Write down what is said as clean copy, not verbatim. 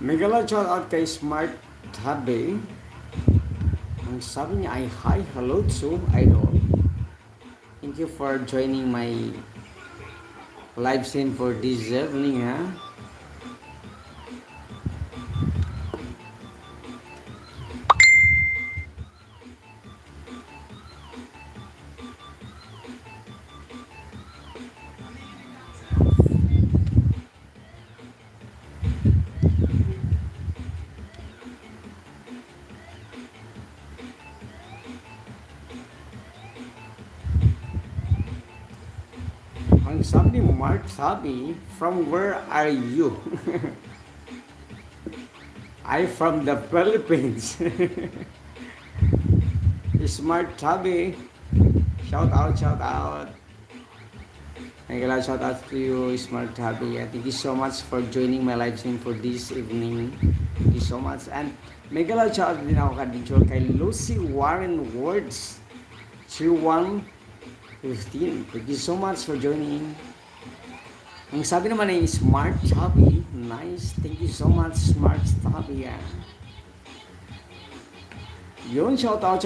Megala shout out kay Smart Tabe. Ang sabi niya ay hi, hello to idol. Thank you for joining my live stream for this evening, ha. Ang sabi ni Mark sabi, from where are you? I from the Philippines. Smart Tabi, shout out, shout out. Megala shout out to you, Smart Tabi. Thank you so much for joining my live stream for this evening. Thank you so much. And Megala shout out din ako kay Lucy Warren Words 3115. Thank you so much for joining. Ang sabi naman ay Smart Tabi. Nice. Thank you so much, Smart Tabi. Yun, shout out